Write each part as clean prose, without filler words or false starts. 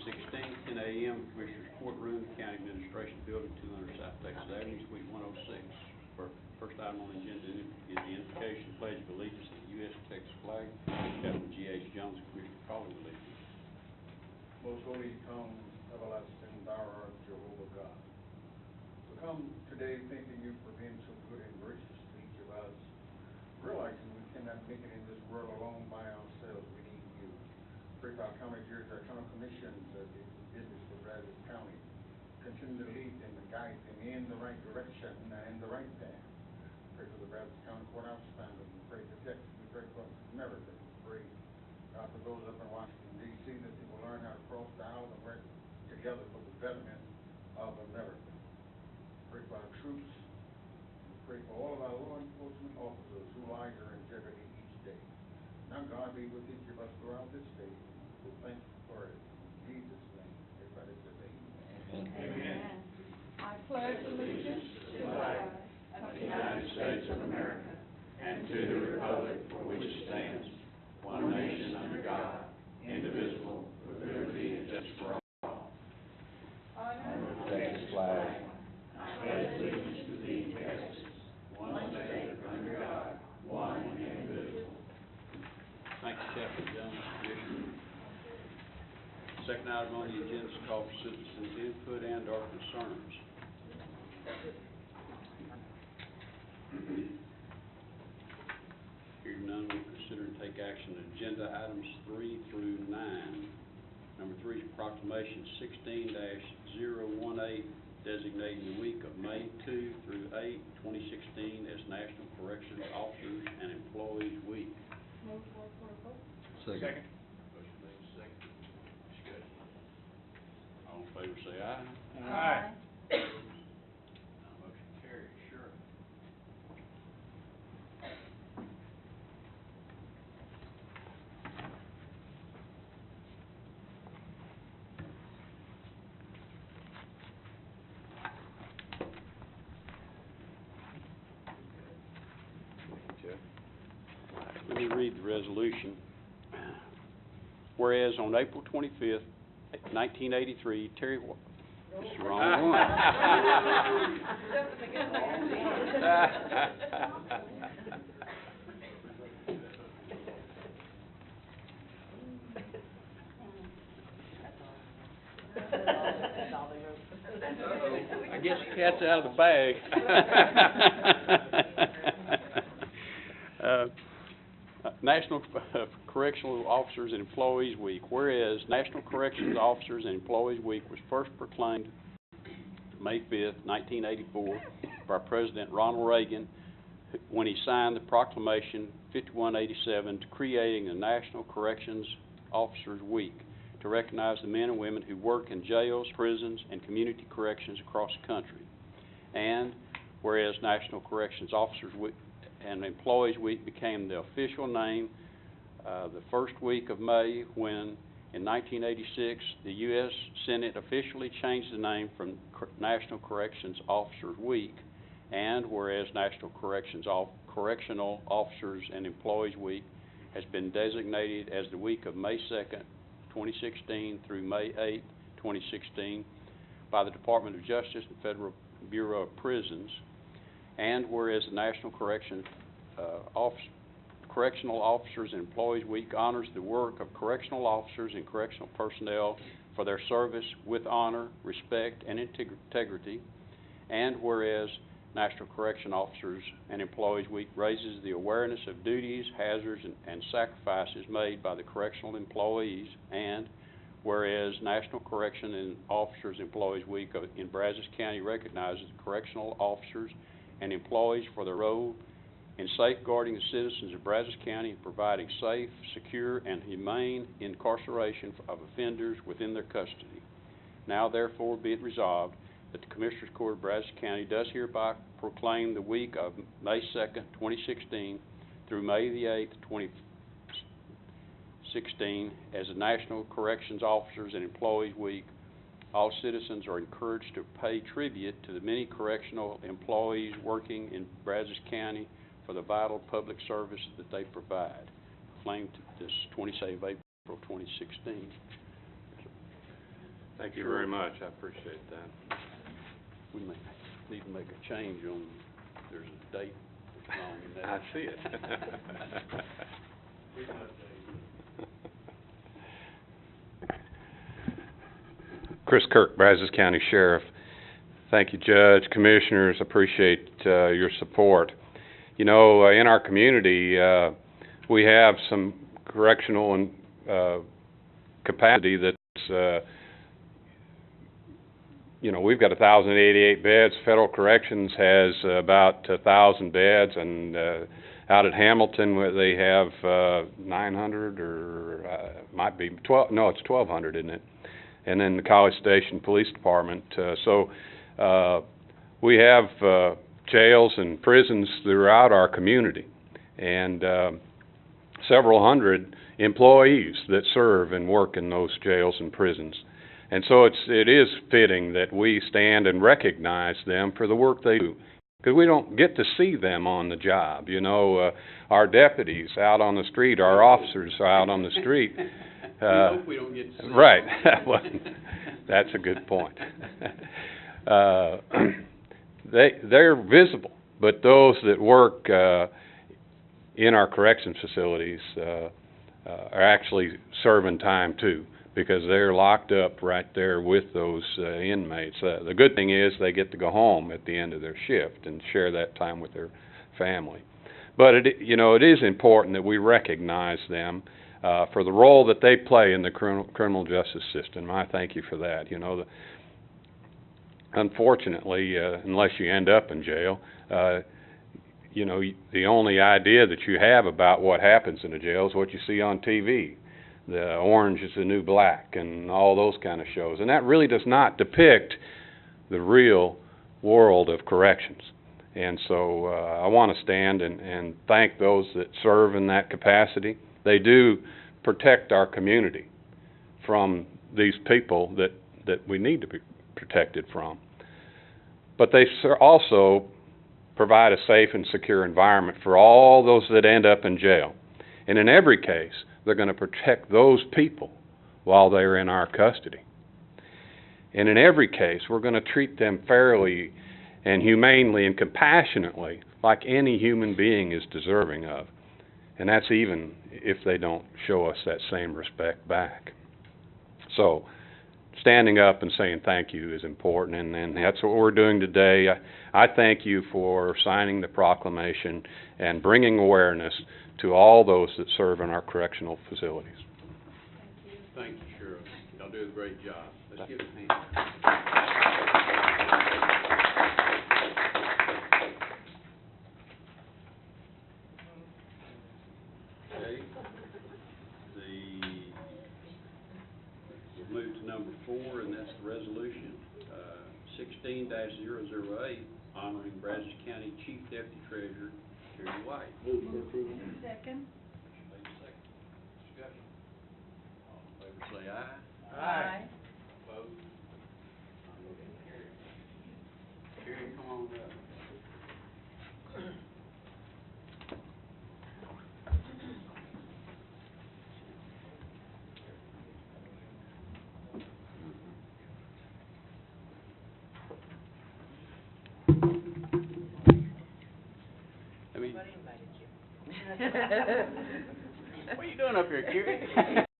10 a.m. Commissioners Courtroom, County Administration Building, 200 South Texas Avenue, Suite 106. First item on the agenda is the invocation pledge of allegiance to the U.S. Texas flag. Captain G.H. Jones, Commissioner, calling allegiance. Most holy come, everlasting, thou art Jehovah God. We come today thanking you for being so good and gracious to each of us, realizing we cannot make it in this world alone by ourselves. We need you. Pray for our county judge, our county commissions, the business for Brazos County. Continue to lead them and guide them in the right direction and the right path. Pray for the Brazos County Courthouse family. We pray for Texas. We pray for America. We pray for those up in Washington, D.C., that they will learn how to cross the aisle and work together for the betterment of America. Pray for our troops. We pray for all of our law enforcement officers whose lives are in jeopardy each day. Now, God be with each of us throughout this day. We thank you for it. In Jesus' name. Everybody says amen. Amen. I pledge allegiance to the flag of the United States of America, and to the republic for which it stands, one nation under God, indivisible, with liberty and justice for all. honor the Texas flag. I pledge allegiance to thee, Texas, one state under God, one and indivisible. Thank you, Captain Jones, Commissioner. Second item on the agenda is called for citizens' input and/or concerns. Hearing none, we'll consider and take action on agenda items 3 through 9. Number 3 is proclamation 16-018, designating the week of May 2 through 8, 2016 as National Corrections Officers and Employees Week. move for approval. Second. Motion made second. Discussion. All in favor say aye. Aye. Motion carries. Sure. Let me read the resolution. Whereas on April 25th, 1983, Terry It's the wrong one. I guess the cat's out of the bag. National Correctional Officers and Employees Week. Whereas National Corrections Officers and Employees Week was first proclaimed May 5th, 1984 by President Ronald Reagan when he signed the Proclamation 5187 creating the National Corrections Officers Week to recognize the men and women who work in jails, prisons, and community corrections across the country. And whereas National Corrections Officers Week and Employees Week became the official name the first week of May when, in 1986, the U.S. Senate officially changed the name from National Corrections Officers Week, and whereas National Correctional Officers and Employees Week has been designated as the week of May 2nd, 2016 through May 8th, 2016 by the Department of Justice and Federal Bureau of Prisons, and whereas the National Correctional Officers and Employees Week honors the work of correctional officers and correctional personnel for their service with honor, respect, and integrity, and whereas National Correction Officers and Employees Week raises the awareness of duties, hazards, and sacrifices made by the correctional employees, and whereas National Correction and Officers and Employees Week in Brazos County recognizes correctional officers and employees for their role in safeguarding the citizens of Brazos County and providing safe, secure, and humane incarceration of offenders within their custody. Now, therefore, be it resolved that the Commissioners Court of Brazos County does hereby proclaim the week of May 2nd, 2016 through May the 8th, 2016 as the National Corrections Officers and Employees Week. All citizens are encouraged to pay tribute to the many correctional employees working in Brazos County for the vital public service that they provide. Proclaimed this 27th of April 2016. Thank you very much. I appreciate that. We may need to make a change on, there's a date that's wrong in that. I see it. Chris Kirk, Brazos County Sheriff. Thank you, Judge, Commissioners. Appreciate your support. You know, in our community, we have some correctional and capacity that's, you know, we've got 1,088 beds. Federal Corrections has about 1,000 beds, and out at Hamilton, where they have 900 or might be 12. No, it's 1,200, isn't it? And then the College Station Police Department. So we have jails and prisons throughout our community, and several hundred employees that serve and work in those jails and prisons. And so it is fitting that we stand and recognize them for the work they do, because we don't get to see them on the job. You know, our deputies out on the street, our officers are out on the street. We hope we don't get to see Right. them. Well, that's a good point. They're visible, but those that work in our corrections facilities are actually serving time too, because they're locked up right there with those inmates. The good thing is they get to go home at the end of their shift and share that time with their family. But you know, it is important that we recognize them for the role that they play in the criminal justice system. I thank you for that. You know, unfortunately, unless you end up in jail, you know, the only idea that you have about what happens in a jail is what you see on TV. The Orange is the New Black and all those kind of shows. And that really does not depict the real world of corrections. And so I want to stand and thank those that serve in that capacity. They do protect our community from these people that we need to be protected from. But they also provide a safe and secure environment for all those that end up in jail. And in every case, they're going to protect those people while they're in our custody. And in every case, we're going to treat them fairly and humanely and compassionately, like any human being is deserving of. And that's even if they don't show us that same respect back. So, standing up and saying thank you is important, and that's what we're doing today. I thank you for signing the proclamation and bringing awareness to all those that serve in our correctional facilities. Thank you, Sheriff. Y'all do a great job. Let's give a hand. Okay. We'll move to number 4, and that's the resolution 16-008, honoring Brazos County Chief Deputy Treasurer Terry White. Move for approval. Second. Made second. Discussion. All in favor say aye. Aye. Opposed? Motion carried. Terry, come on up. What are you doing up here, Kerry?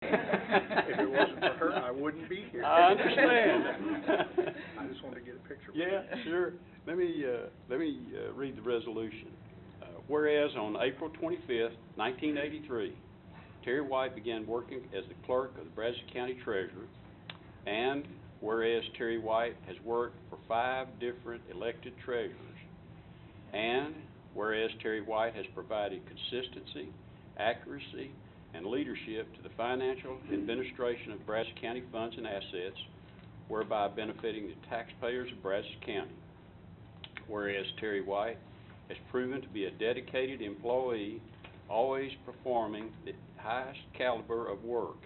If it wasn't for her, I wouldn't be here. I understand. I just wanted to get a picture. Yeah, sure. Let me read the resolution. Whereas on April 25th, 1983, Terry White began working as the clerk of the Brazos County Treasurer, and whereas Terry White has worked for 5 different elected treasurers, and whereas Terry White has provided consistency, accuracy, and leadership to the financial administration of Brazos County funds and assets, whereby benefiting the taxpayers of Brazos County. Whereas Terry White has proven to be a dedicated employee, always performing the highest caliber of work.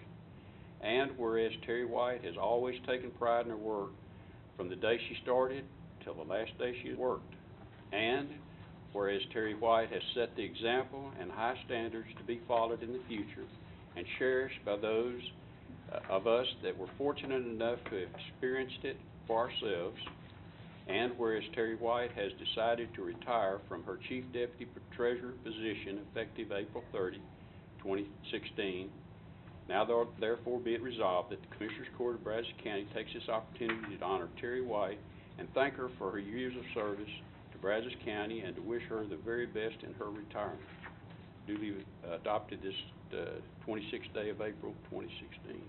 And whereas Terry White has always taken pride in her work from the day she started till the last day she worked. And whereas Terry White has set the example and high standards to be followed in the future and cherished by those of us that were fortunate enough to have experienced it for ourselves, and whereas Terry White has decided to retire from her Chief Deputy Treasurer position effective April 30, 2016, now therefore be it resolved that the Commissioners Court of Brazos County takes this opportunity to honor Terry White and thank her for her years of service to Brazos County and to wish her the very best in her retirement. Duly adopted this 26th day of April, 2016.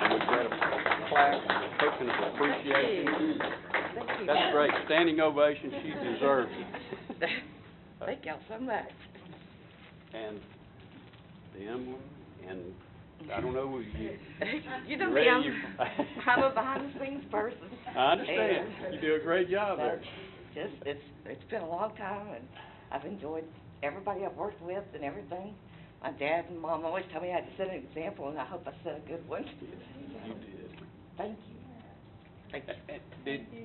And we've got a plaque, token of appreciation. Thank you. That's great. Standing ovation. She deserves it. Thank y'all so much. And the emblem, and I don't know, You know me, ready? I'm a behind-the-scenes person. I understand. And You do a great job there. It's been a long time, and I've enjoyed everybody I've worked with and everything. My dad and mom always tell me I had to set an example, and I hope I set a good one. You did. Thank you. Thank you.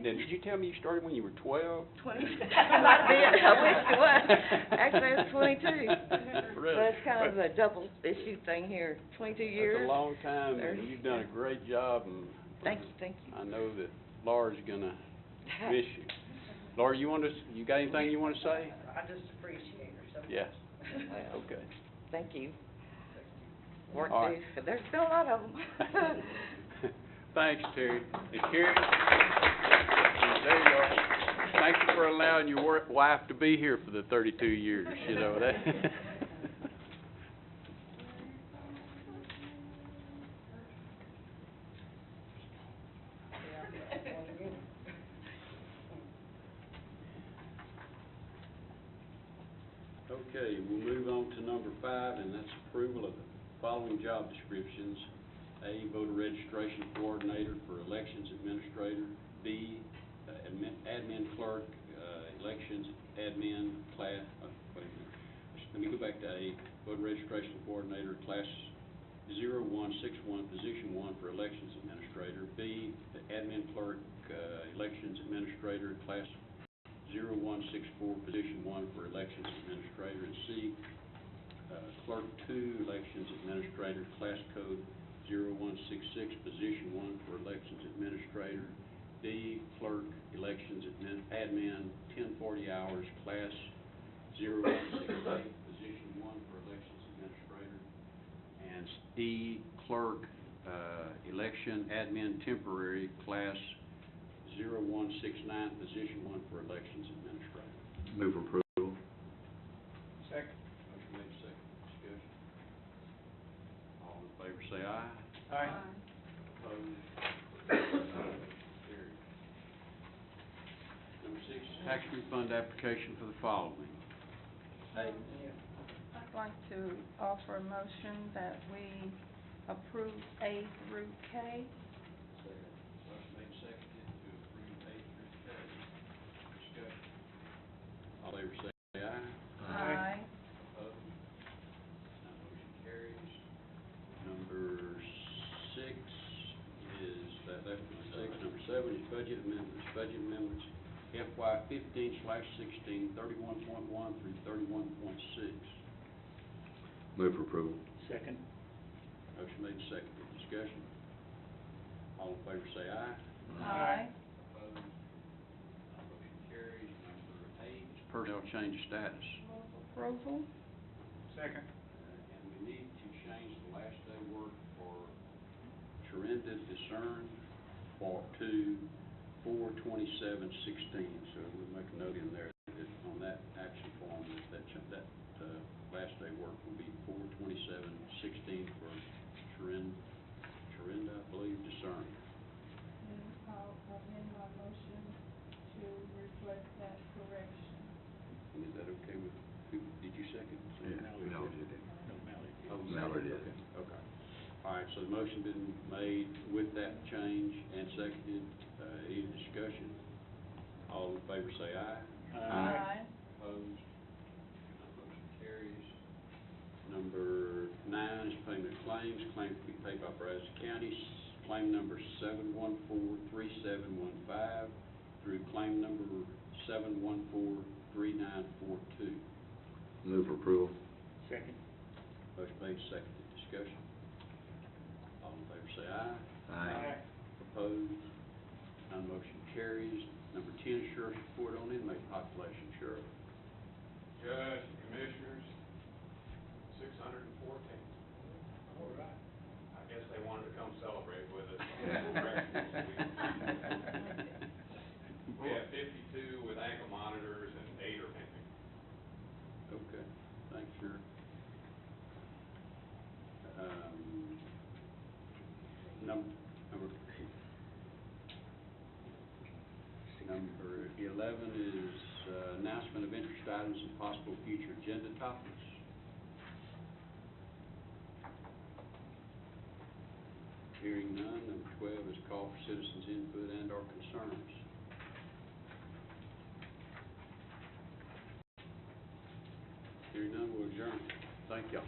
Did you tell me you started when you were 12? 20. I did. I wish it was. Actually, I was 22. Really? But it's kind of a double issue thing here. 22 years. That's a long time, and 30. you've done a great job, and Thank you. Thank you. I know that Laura's gonna miss you. Laura, you got anything you want to say? I just appreciate her so much. Yes. Well, Okay. thank you. Work All right. too. There's been a lot of them. Thanks, Terry. And Carrie, there you are. Thank you for allowing your wife to be here for the 32 years, you know that. Okay, we'll move on to number 5, and that's approval of the following job descriptions. A, voter registration coordinator for elections administrator. B, admin clerk, elections admin class, wait a minute. Let me go back to A, voter registration coordinator, class 0161, position 1 for elections administrator. B, the admin clerk, elections administrator, class 0164, position 1 for elections administrator. And C, clerk 2, elections administrator, class code 0166, position 1 for elections administrator. D, clerk, elections admin, 1040 hours, class 0168, position 1 for elections administrator. And E, clerk, election admin temporary, class 0169, position 1 for elections administrator. Move approval. Second. Motion made, second, discussion. All in favor say aye. Aye. Opposed? Carried. Number 6, tax refund application for the following. A, I'd like to offer a motion that we approve A through K. motion made, seconded to approve A through K. Discussion. All in favor say aye. Aye. Opposed? None motion carries. Number 6 is, that was 6. Number 7 is budget amendments. Budget amendments FY 15/16, 31.1 through 31.6. Move for approval. Second. Motion made, seconded. Discussion. All in favor say aye. Aye. Opposed? None motion carries. Number 8 is personnel change of status. Move approval. Second. And we need to change the last day work for Sharinda Discern to 4/27/16. So we'll make a note in there that on that action form that last day work will be 4/27/16 for Sharinda, I believe, Discern. And I'll amend my motion to reflect that correction. And is that okay with, who, did you second? Mallory did it. Oh, Mallory did. Okay. All right, so the motion been made with that change and seconded. Any discussion? All in favor say aye. Aye. Opposed? None motion carries. Number 9 is payment of claims. Claim to be paid by Brazos County. Claim number 7143715 through claim number 7143716. 3942. Move for approval. Second. Motion made, seconded, discussion. All in favor say aye. Aye. Opposed? None motion carries. Number 10, Sheriff's Report on Inmate Population. Sheriff. Judge, Commissioners, 614. All right. I guess they wanted to come celebrate with us. We have 52 with ankle monitors and 8 are pending. Okay, thanks, Sheriff. Number 11 is announcement of interest items and possible future agenda topics. Hearing none. Number 12 is call for citizens' input and/or concerns. Hearing none, we'll adjourn. Thank y'all.